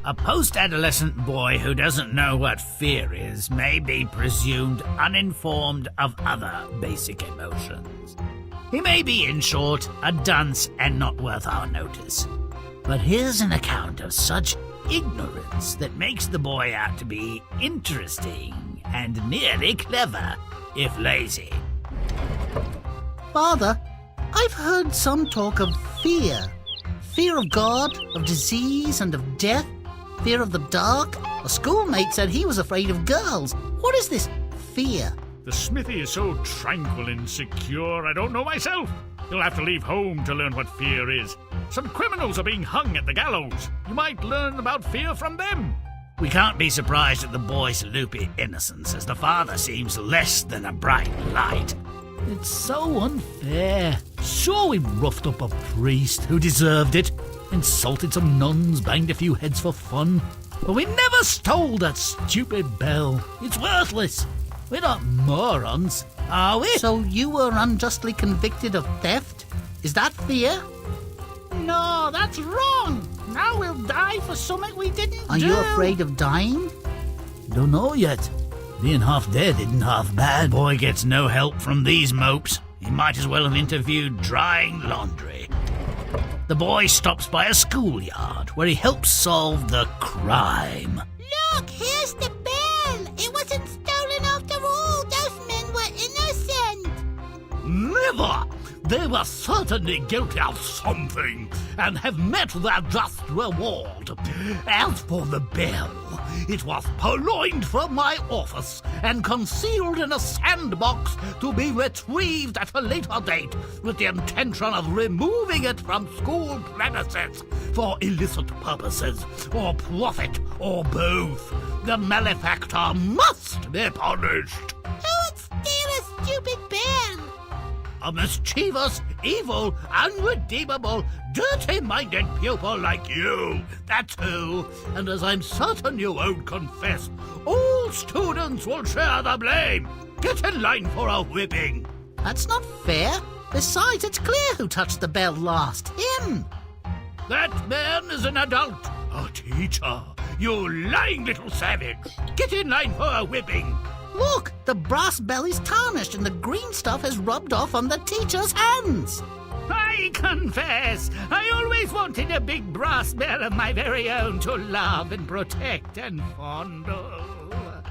A post-adolescent boy who doesn't know what fear is may be presumed uninformed of other basic emotions. He may be, in short, a dunce and not worth our notice. But here's an account of such ignorance that makes the boy out to be interesting and nearly clever, if lazy. Father, I've heard some talk of fear. Fear of God, of disease, and of death. Fear of the dark. A schoolmate said he was afraid of girls. What is this fear? The smithy is so tranquil and secure, I don't know myself. You'll have to leave home to learn what fear is. Some criminals are being hung at the gallows. You might learn about fear from them. We can't be surprised at the boy's loopy innocence, as the father seems less than a bright light. It's so unfair. Sure, we roughed up a priest who deserved it, insulted some nuns, banged a few heads for fun, but we never stole that stupid bell. It's worthless. We're not morons, are we? So you were unjustly convicted of theft? Is that fear? No, that's wrong. Now we'll die for something we didn't do. Are you afraid of dying? Don't know yet. Being half dead isn't half bad. Boy gets no help from these mopes. He might as well have interviewed drying laundry. The boy stops by a schoolyard where he helps solve the crime. Look, here's the bell. It wasn't stolen after all. Those men were innocent. Never! They were certainly guilty of something and have met their just reward. As for the bell, it was purloined from my office and concealed in a sandbox to be retrieved at a later date with the intention of removing it from school premises for illicit purposes, or profit, or both. The malefactor must be punished. Who would steal a stupid bell? A mischievous, evil, unredeemable, dirty-minded pupil like you, that's who. And as I'm certain you won't confess, all students will share the blame. Get in line for a whipping. That's not fair. Besides, it's clear who touched the bell last. Him. That man is an adult, a teacher. You lying little savage. Get in line for a whipping. Look, the brass bell is tarnished and the green stuff has rubbed off on the teacher's hands. I confess, I always wanted a big brass bell of my very own to love and protect and fondle.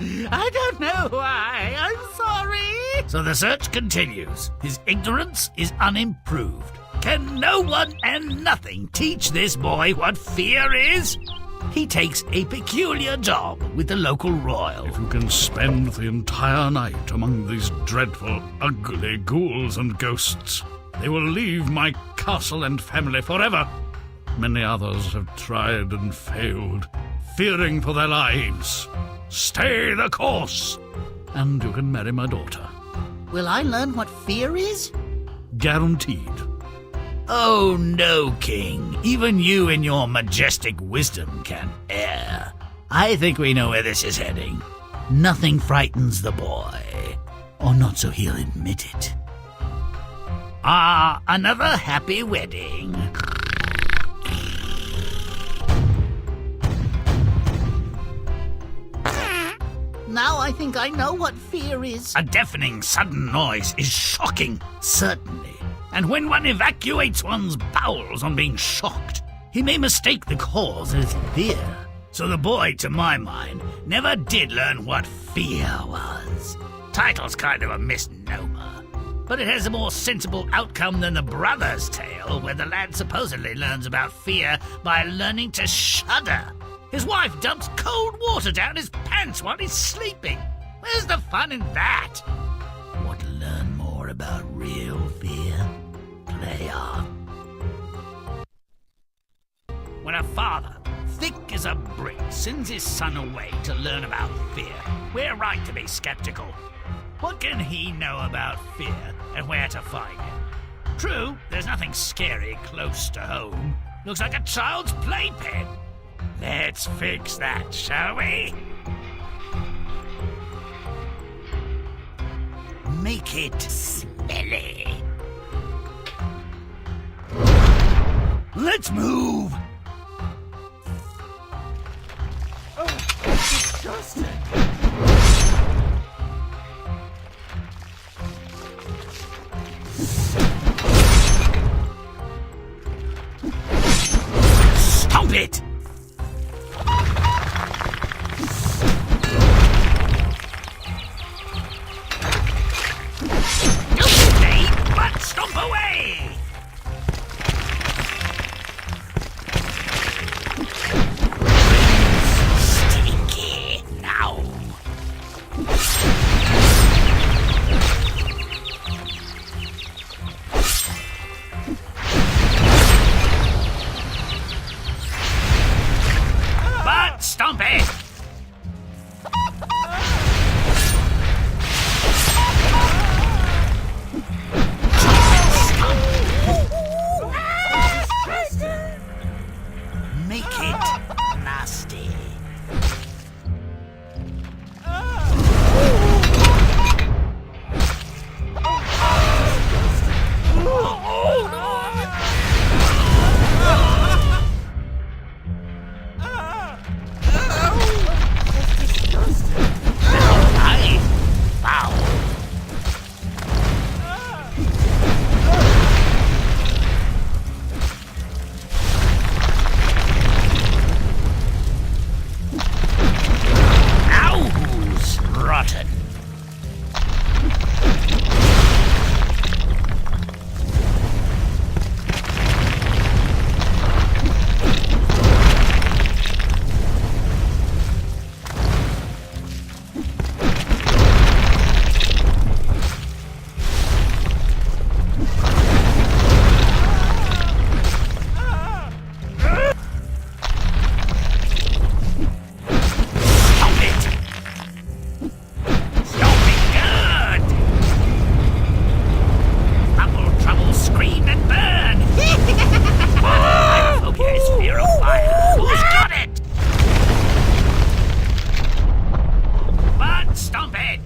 I don't know why. I'm sorry. So the search continues. His ignorance is unimproved. Can no one and nothing teach this boy what fear is? He takes a peculiar job with the local royal. If you can spend the entire night among these dreadful, ugly ghouls and ghosts, they will leave my castle and family forever. Many others have tried and failed, fearing for their lives. Stay the course, and you can marry my daughter. Will I learn what fear is? Guaranteed. Oh no, King. Even you in your majestic wisdom can err. I think we know where this is heading. Nothing frightens the boy. Or not so he'll admit it. Ah, another happy wedding. Now I think I know what fear is. A deafening sudden noise is shocking, certainly. And when one evacuates one's bowels on being shocked, he may mistake the cause as fear. So the boy, to my mind, never did learn what fear was. Title's kind of a misnomer, but it has a more sensible outcome than the Brother's Tale, where the lad supposedly learns about fear by learning to shudder. His wife dumps cold water down his pants while he's sleeping. Where's the fun in that? Want to learn more about real fear? Play on. When a father, thick as a brick, sends his son away to learn about fear, we're right to be skeptical. What can he know about fear and where to find it? True, there's nothing scary close to home. Looks like a child's playpen. Let's fix that, shall we? Make it smelly. Let's move. Stomp it! Okay, but stomp away! Stinky now. But stomp it! Make it nasty. I foul. Owls rotten. Stomp it! Stomp it good! Trouble, scream and burn! My phobia is fear of fire. Who's got it? But stomp it!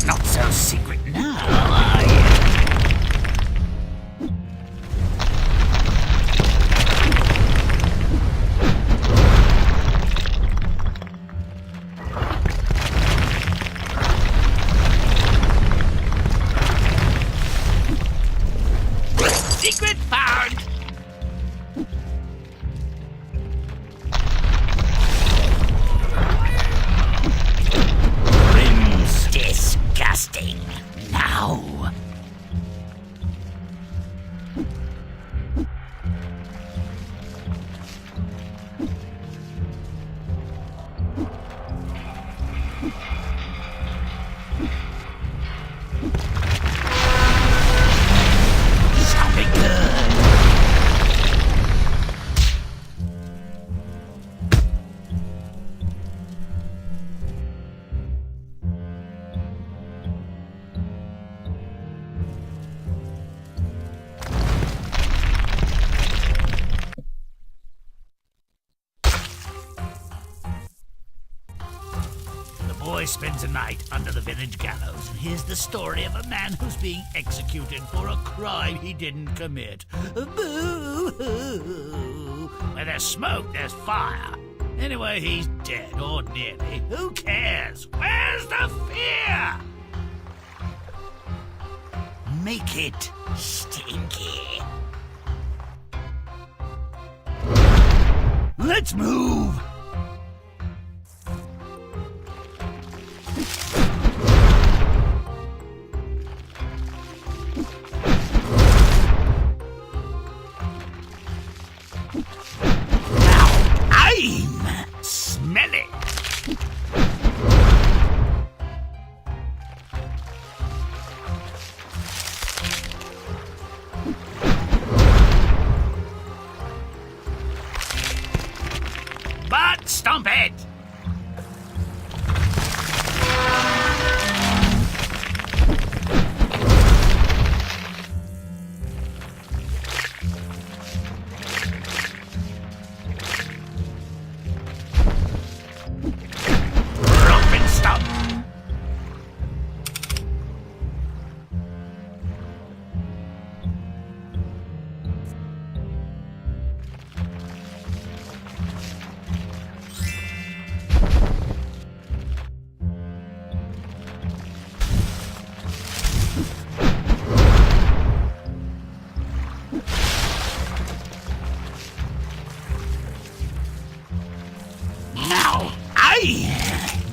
Not so secret now, are you? Secret found! Grimm's disgusting. Now. Stomp it good. The boy spends a night under the village gallows and hears the story of a man who's being executed for a crime he didn't commit. Boo-hoo! Where there's smoke, there's fire. Anyway, he's dead, or nearly. Who cares? Where's the fear? Make it stinky. Let's move! Now, I'm smelling. But stomp it!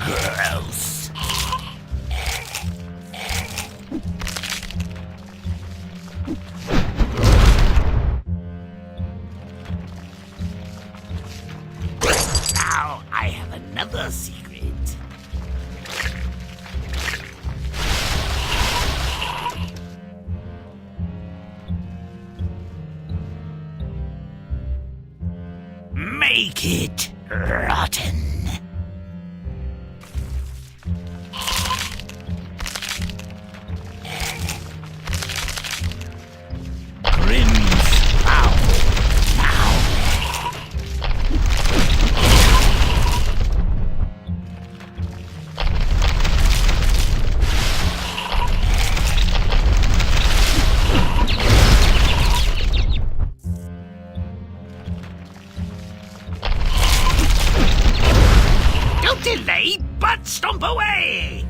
Gross. Now I have another secret. Make it rotten. Grimm's foul now. Don't delay, but stomp away!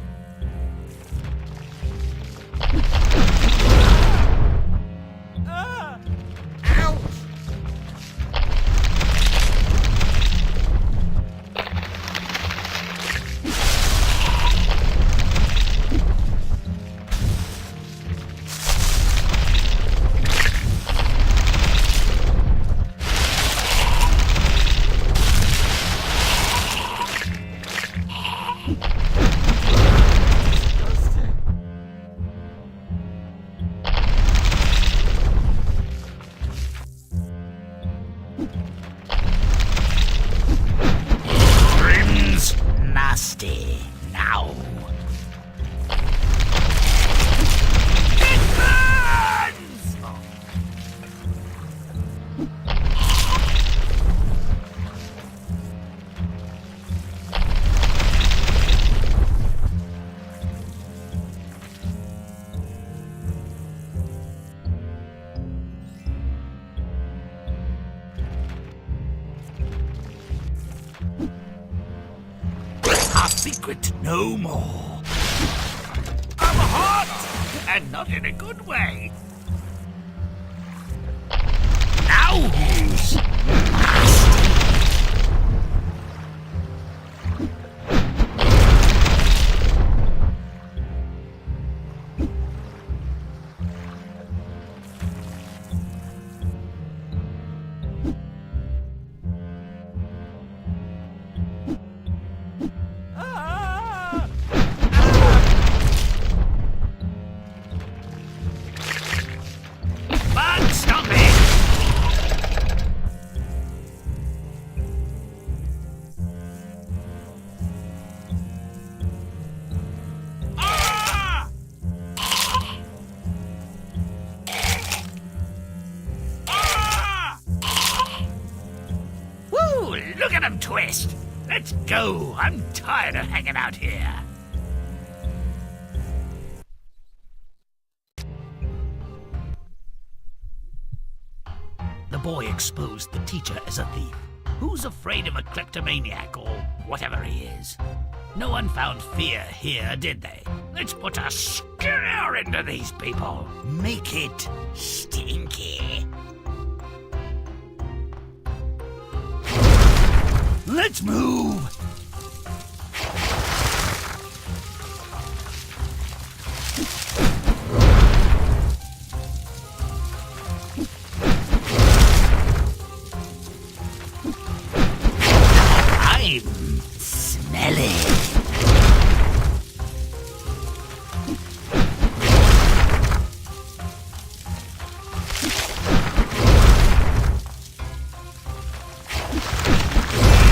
Grimm's nasty now. It burns! Our secret no more. I'm hot, and not in a good way. Now who's nasty? Bug stomping! Ah! Ah! Woo! Look at him twist! Let's go! I'm tired of hanging out here. The boy exposed the teacher as a thief. Who's afraid of a kleptomaniac or whatever he is? No one found fear here, did they? Let's put a scare into these people. Make it stinky. Let's move. I'm smelly.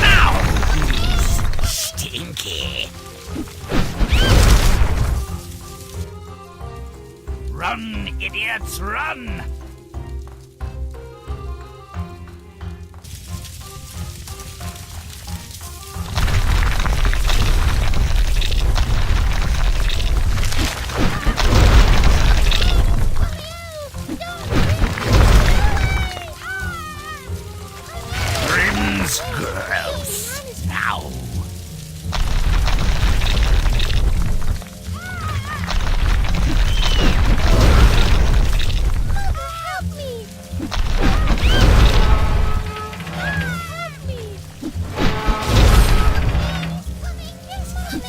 Now who's stinky? Run, idiots, run! Grimm's gross. Now. Help me! Help me! Mommy, yes.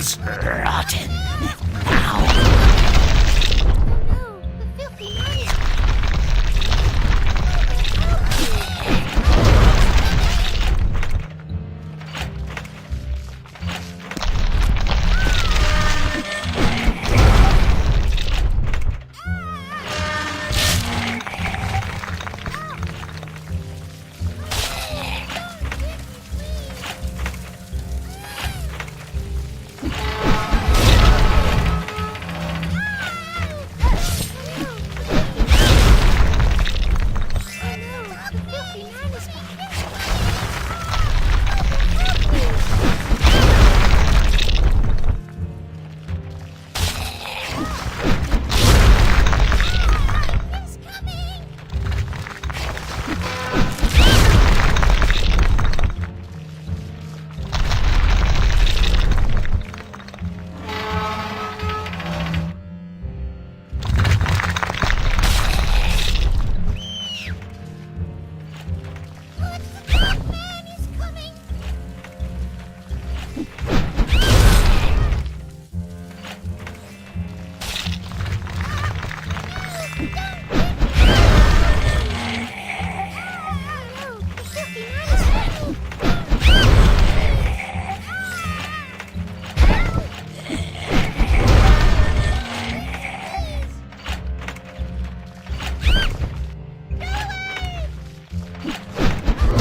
is rotten. Now, No, the filthy man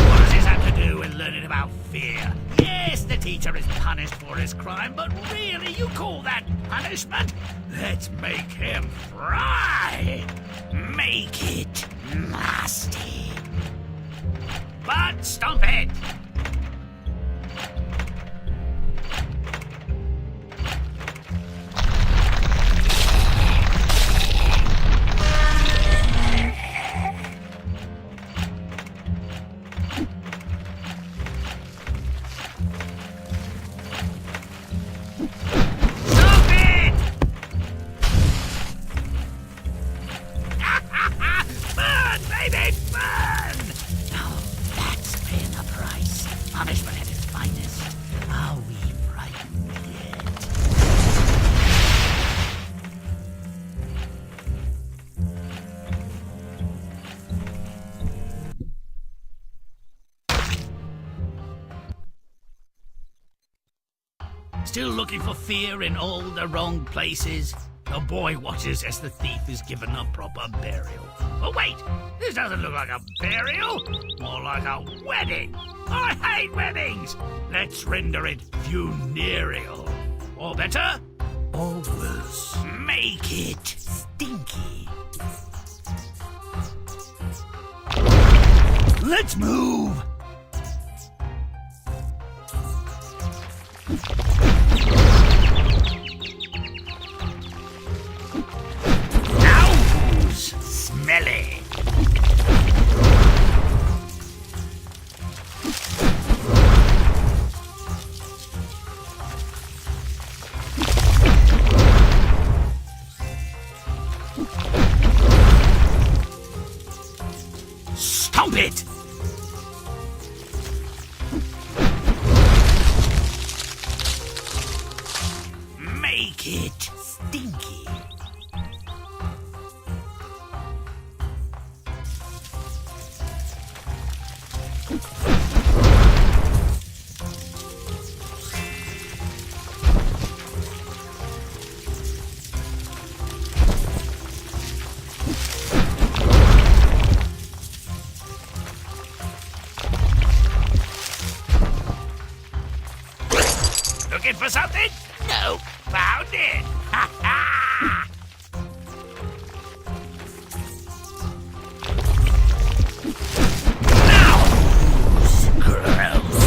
what does this have to do with learning about fear? Yes, the teacher is punished for his crime, but really, you call that punishment? Let's make him fry. Make it nasty. But stomp it. Stop it! Burn, baby, burn! Now that's paying the price. Punishment at its finest. Are we frightened yet? Still looking for fear in all the wrong places? The boy watches as the thief is given a proper burial. Oh wait, this doesn't look like a burial, more like a wedding. I hate weddings. Let's render it funereal. Or better, or worse, make it stinky. Let's move. Now who's smelly? Stomp it! Make it stinky. Looking for something? No, found it. Ha ha! Now, gross.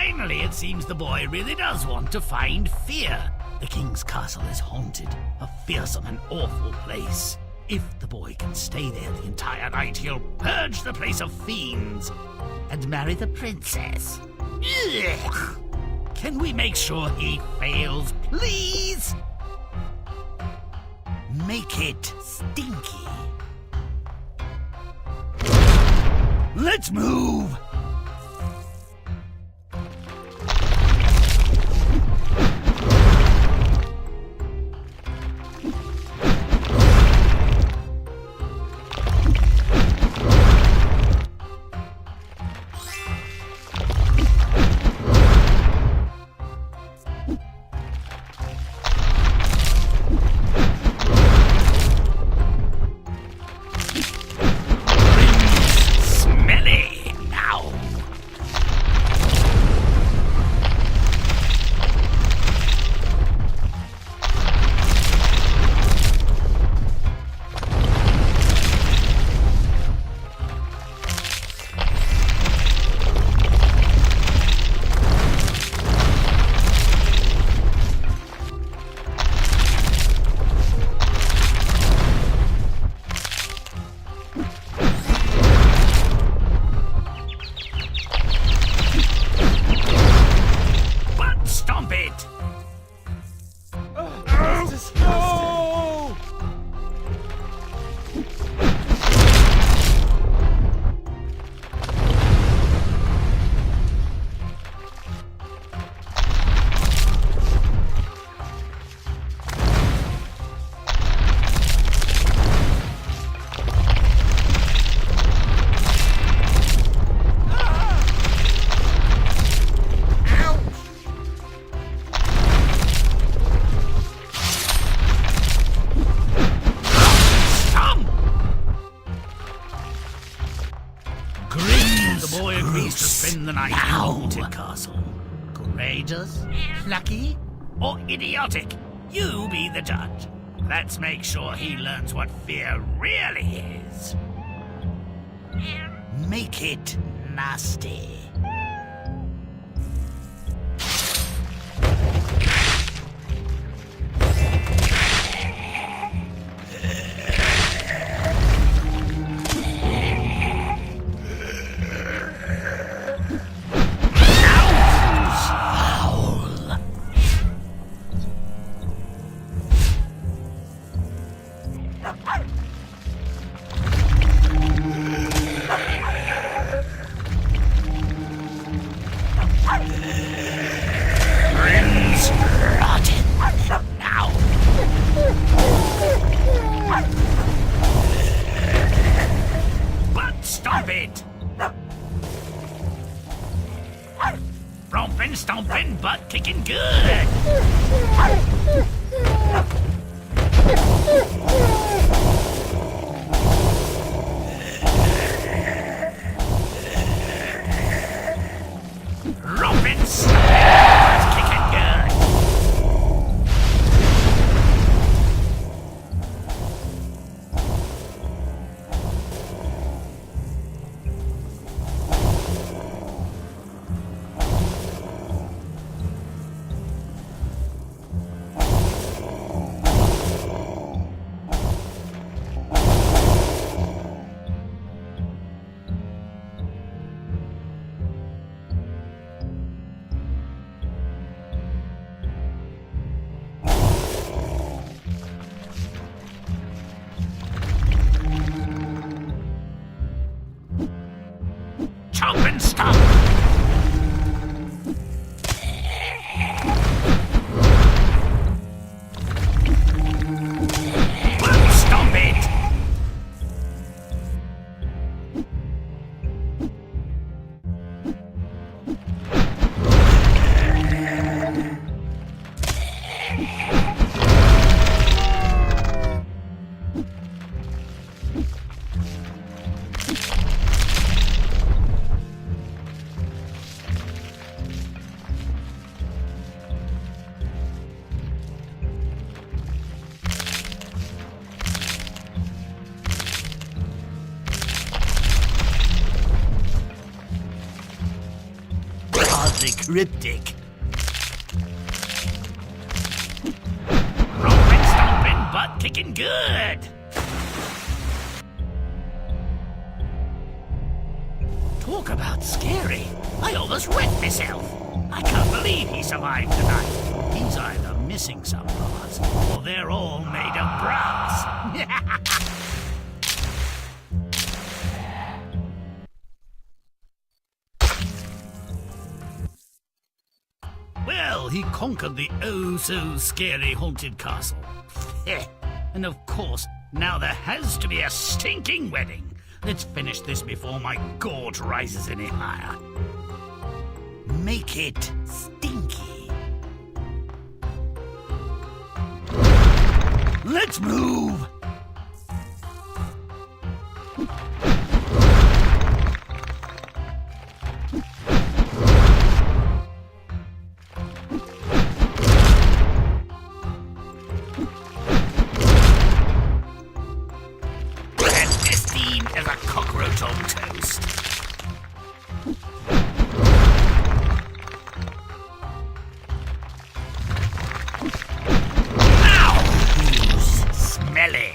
Finally, it seems the boy really does want to find fear. The king's castle is haunted, a fearsome and awful place. If the boy can stay there the entire night, he'll purge the place of fiends and marry the princess. Ugh. Can we make sure he fails, please? Make it stinky. Let's move! Grimm, the boy agrees to spend the night in the haunted castle. Courageous, plucky, or idiotic? You be the judge. Let's make sure he learns what fear really is. Make it nasty. Rompin', stompin', butt kicking good. Rompin', stompin', butt kicking good. strangely cryptic. Romping, stomping, butt kicking good. Talk about scary. I almost wet myself. I can't believe he survived tonight. He's either missing some parts, or they're all made of brass. Well, he conquered the oh-so-scary haunted castle. And of course, now there has to be a stinking wedding. Let's finish this before my gorge rises any higher. Make it stinky. Let's move! As a cockroach on toast. Ow! Smelly.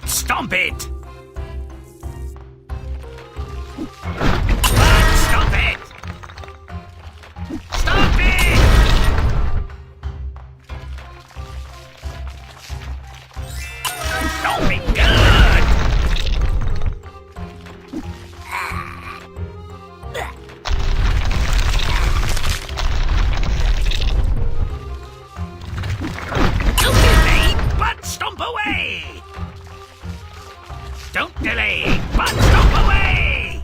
Stomp it! Stomp it! Stomp it! Stomp it good! Don't delay, but stomp away! Don't delay, but stomp away!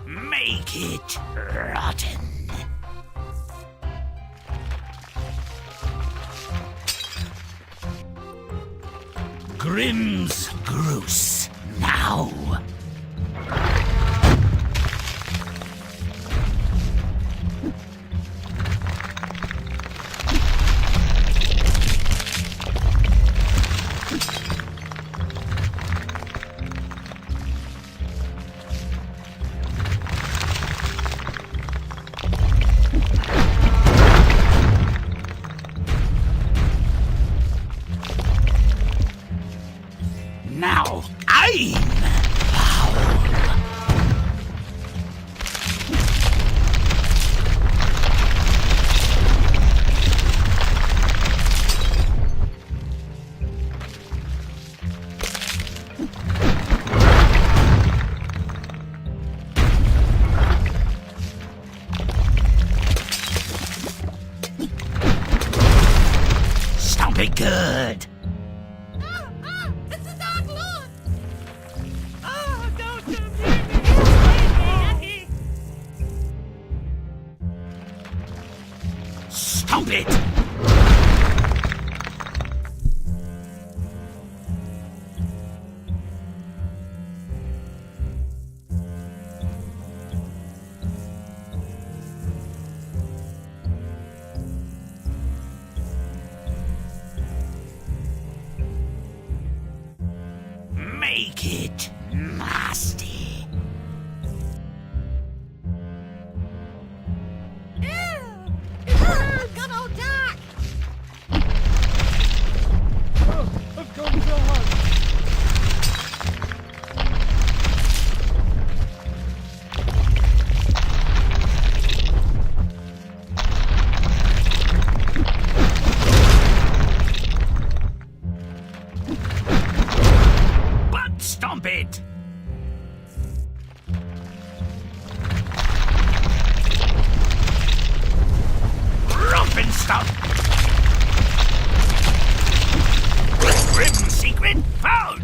Make it rotten. Grimm's Groose, now! Now, I'm foul. Stomp it good. Stomp it! Make it nasty. Good old Doc! Stop! Grimm secret found!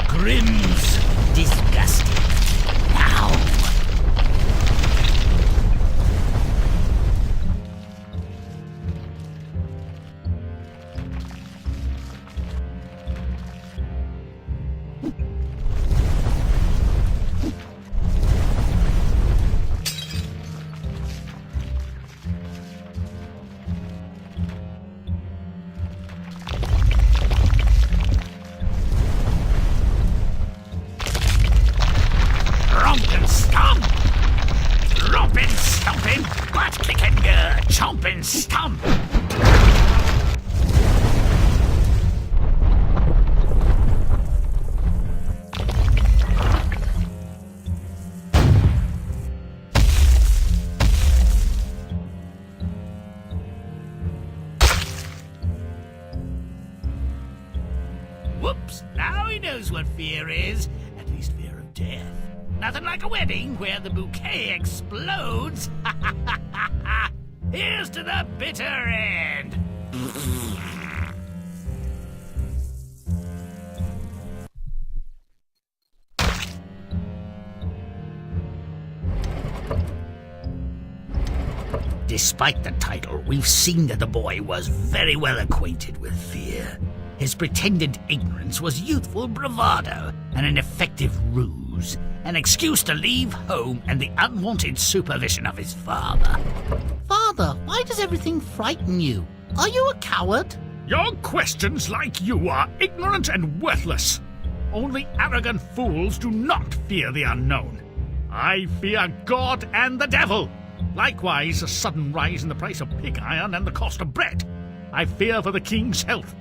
Grimm's disgusting. Now. Rompin' stomp! Rompin' stompin', butt kickin', chompin' stomp! Whoops, now he knows what fear is. At least fear of death. Nothing like a wedding where the bouquet explodes. Here's to the bitter end. Despite the title, we've seen that the boy was very well acquainted with fear. His pretended ignorance was youthful bravado and an effective ruse, an excuse to leave home and the unwanted supervision of his father. Father, why does everything frighten you? Are you a coward? Your questions, like you, are ignorant and worthless. Only arrogant fools do not fear the unknown. I fear God and the devil. Likewise, a sudden rise in the price of pig iron and the cost of bread. I fear for the king's health.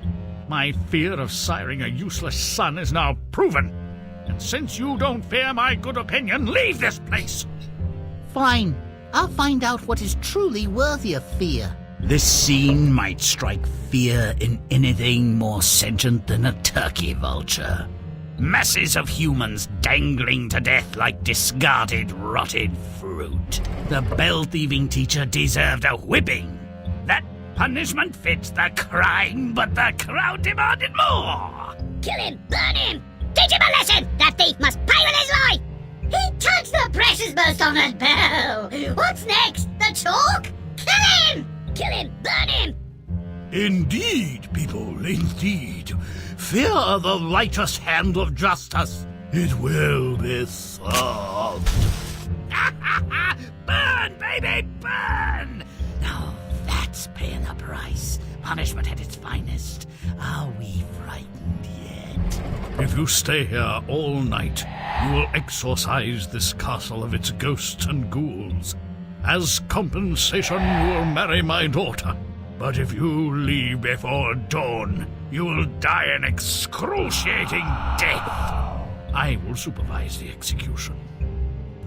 My fear of siring a useless son is now proven. And since you don't fear my good opinion, leave this place. Fine. I'll find out what is truly worthy of fear. This scene might strike fear in anything more sentient than a turkey vulture. Masses of humans dangling to death like discarded, rotted fruit. The bell-thieving teacher deserved a whipping. That punishment fits the crime, but the crowd demanded more. Kill him! Burn him! Teach him a lesson! That thief must pay with his life! He touched the precious most-honoured bell! What's next? The chalk? Kill him! Kill him! Burn him! Indeed, people, indeed. Fear the righteous hand of justice. It will be served. Burn, baby, burn! Now that's paying the price. Punishment at its finest. Are we frightened yet? If you stay here all night, you will exorcise this castle of its ghosts and ghouls. As compensation, you will marry my daughter. But if you leave before dawn, you will die an excruciating death. I will supervise the execution.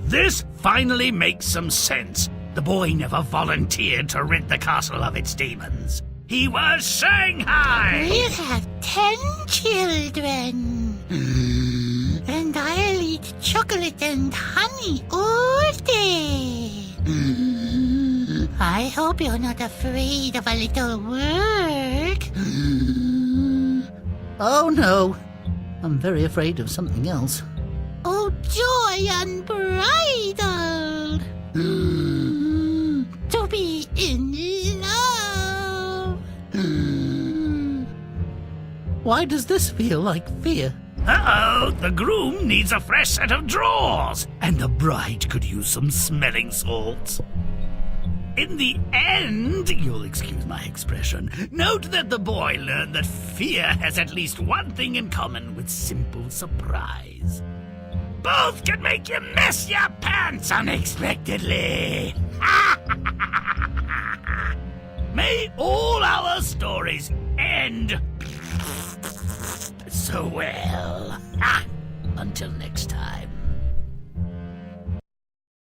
This finally makes some sense. The boy never volunteered to rid the castle of its demons. He was Shanghai! We'll have 10 children. And I'll eat chocolate and honey all day. I hope you're not afraid of a little work. Oh no. I'm very afraid of something else. Oh, joy unbridled. To be in love. Why does this feel like fear? Uh-oh, the groom needs a fresh set of drawers, and the bride could use some smelling salts. In the end, you'll excuse my expression, note that the boy learned that fear has at least one thing in common with simple surprise. Both can make you mess your pants unexpectedly. May all our stories end end so well. Until next time.